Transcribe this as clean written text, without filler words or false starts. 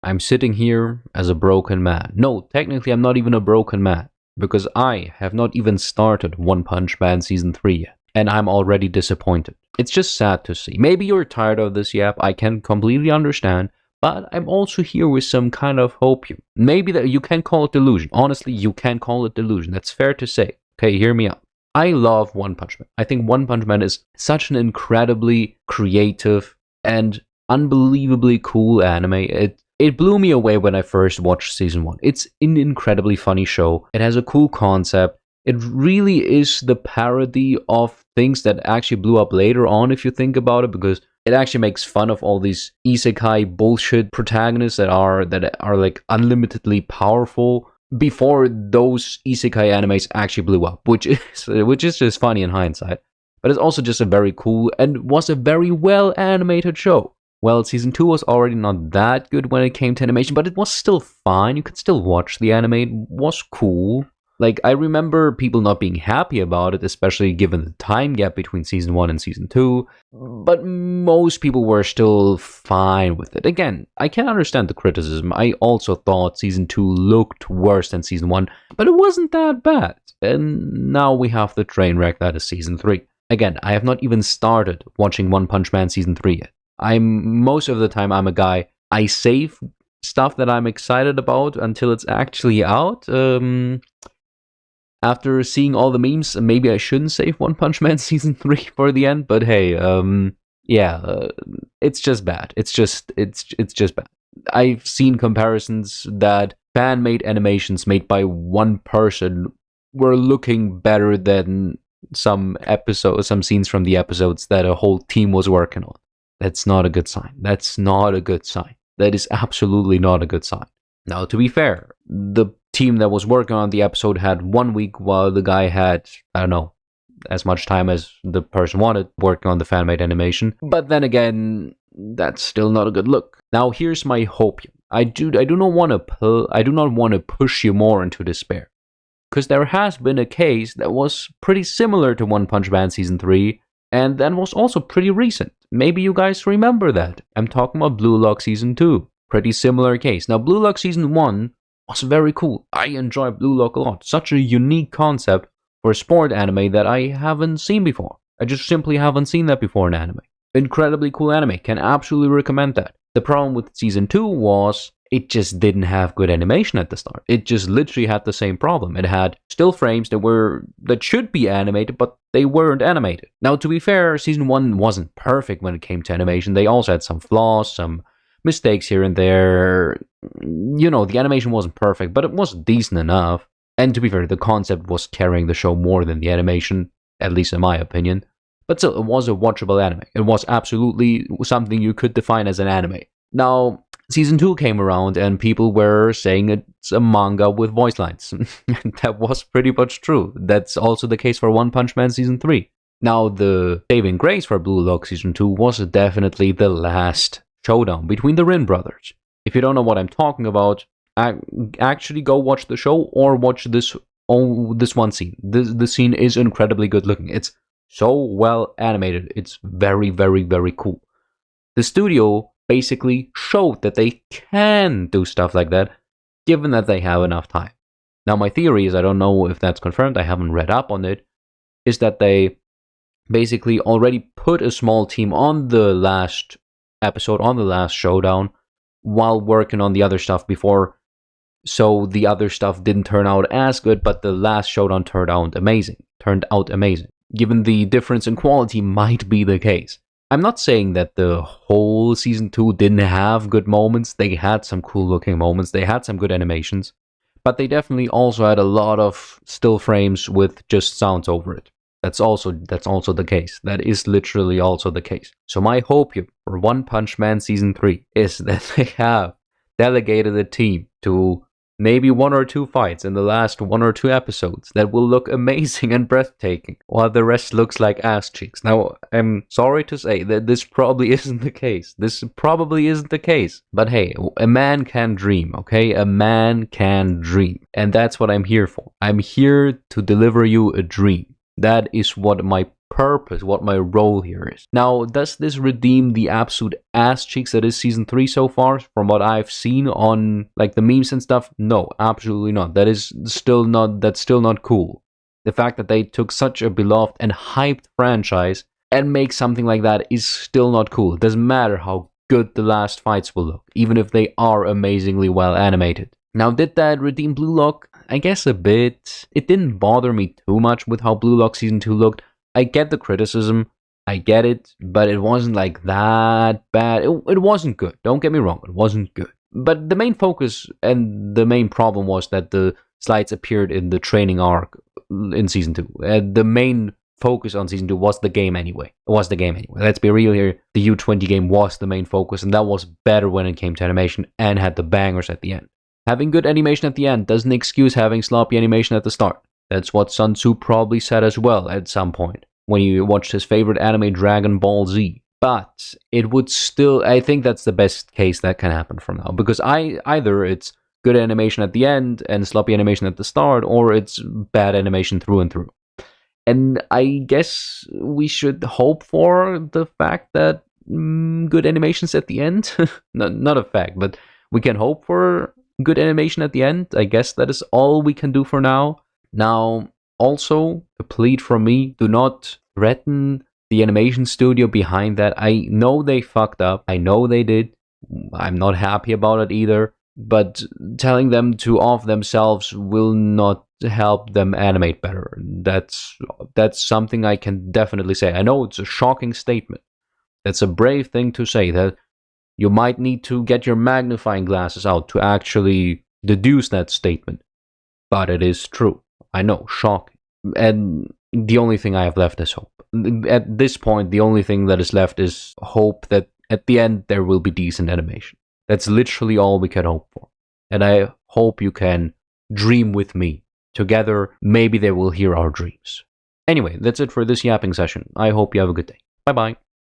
I'm sitting here as a broken man. No, technically I'm not even a broken man, because I have not even started One Punch Man Season 3 yet, and I'm already disappointed. It's just sad to see. Maybe you're tired of this yap, I can completely understand, but I'm also here with some kind of hopium. Maybe that you can call it delusion. Honestly, you can call it delusion. That's fair to say. Okay, hear me out. I love One Punch Man. I think One Punch Man is such an incredibly creative and unbelievably cool anime. It blew me away when I first watched season 1. It's an incredibly funny show. It has a cool concept. It really is the parody of things that actually blew up later on, if you think about it, because it actually makes fun of all these isekai bullshit protagonists that are like unlimitedly powerful before those isekai animes actually blew up, which is just funny in hindsight. But it's also just a very cool and was a very well animated show. Well, season 2 was already not that good when it came to animation, but it was still fine. You could still watch the anime. It was cool. Like, I remember people not being happy about it, especially given the time gap between season 1 and season 2, but most people were still fine with it. Again, I can understand the criticism. I also thought season 2 looked worse than season 1, but it wasn't that bad. And now we have the train wreck that is season 3. Again, I have not even started watching One Punch Man season 3 yet. Most of the time I'm a guy, I save stuff that I'm excited about until it's actually out. After seeing all the memes, maybe I shouldn't save One Punch Man season 3 for the end, but hey, it's just bad. It's just bad. I've seen comparisons that fan-made animations made by one person were looking better than some scenes from the episodes that a whole team was working on. That's not a good sign. That's not a good sign. That is absolutely not a good sign. Now, to be fair, the team that was working on the episode had 1 week while the guy had, I don't know, as much time as the person wanted working on the fan-made animation. But then again, that's still not a good look. Now, here's my hopium. I do not want to push you more into despair, because there has been a case that was pretty similar to One Punch Man season 3, and that was also pretty recent. Maybe you guys remember that. I'm talking about Blue Lock season 2. Pretty similar case. Now, Blue Lock season 1 was very cool. I enjoy Blue Lock a lot. Such a unique concept for a sport anime that I haven't seen before. I just simply haven't seen that before in anime. Incredibly cool anime. Can absolutely recommend that. The problem with season 2 was it just didn't have good animation at the start. It just literally had the same problem. It had still frames that should be animated, but they weren't animated. Now, to be fair, season 1 wasn't perfect when it came to animation. They also had some flaws, some mistakes here and there. You know, the animation wasn't perfect, but it was decent enough. And to be fair, the concept was carrying the show more than the animation, at least in my opinion. But still, it was a watchable anime. It was absolutely something you could define as an anime. Now, season 2 came around and people were saying it's a manga with voice lines. That was pretty much true. That's also the case for One Punch Man season 3. Now, the saving grace for Blue Lock season 2 was definitely the last showdown between the Rin brothers. If you don't know what I'm talking about, actually go watch the show or watch this one scene. The scene is incredibly good looking. It's so well animated. It's very, very, very cool. The studio basically showed that they can do stuff like that, given that they have enough time. Now, my theory is, I don't know if that's confirmed, I haven't read up on it, is that they basically already put a small team on the last episode, on the last showdown, while working on the other stuff before, so the other stuff didn't turn out as good, but the last showdown turned out amazing. Given the difference in quality might be the case. I'm not saying that the whole season 2 didn't have good moments. They had some cool looking moments. They had some good animations. But they definitely also had a lot of still frames with just sounds over it. That's also the case. That is literally also the case. So my hope for One Punch Man season 3 is that they have delegated a team to maybe 1 or 2 fights in the last 1 or 2 episodes that will look amazing and breathtaking, while the rest looks like ass cheeks. Now, I'm sorry to say that this probably isn't the case. But hey, a man can dream, okay? A man can dream. And that's what I'm here for. I'm here to deliver you a dream. That is what my purpose, what my role here is. Now, does this redeem the absolute ass cheeks that is season 3 so far from what I've seen on like the memes and stuff? No, absolutely not. That's still not cool. The fact that they took such a beloved and hyped franchise and make something like that is still not cool. It doesn't matter how good the last fights will look, even if they are amazingly well animated. Now, did that redeem Blue Lock? I guess a bit. It didn't bother me too much with how Blue Lock Season 2 looked. I get the criticism, I get it, but it wasn't like that bad. It wasn't good, don't get me wrong, it wasn't good. But the main focus and the main problem was that the slides appeared in the training arc in Season 2. The main focus on Season 2 was the game anyway. Let's be real here. The U20 game was the main focus, and that was better when it came to animation and had the bangers at the end. Having good animation at the end doesn't excuse having sloppy animation at the start. That's what Sun Tzu probably said as well at some point when he watched his favorite anime Dragon Ball Z. But it would still, I think that's the best case that can happen from now, because either it's good animation at the end and sloppy animation at the start, or it's bad animation through and through. And I guess we should hope for the fact that good animations at the end. Not a fact, but we can hope for good animation at the end. I guess that is all we can do for now. Now, also, a plea from me, do not threaten the animation studio behind that. I know they fucked up. I know they did. I'm not happy about it either. But telling them to off themselves will not help them animate better. That's something I can definitely say. I know it's a shocking statement. That's a brave thing to say, that you might need to get your magnifying glasses out to actually deduce that statement. But it is true. I know, shocking. And the only thing I have left is hope. At this point, the only thing that is left is hope that at the end there will be decent animation. That's literally all we can hope for. And I hope you can dream with me. Together, maybe they will hear our dreams. Anyway, that's it for this yapping session. I hope you have a good day. Bye bye.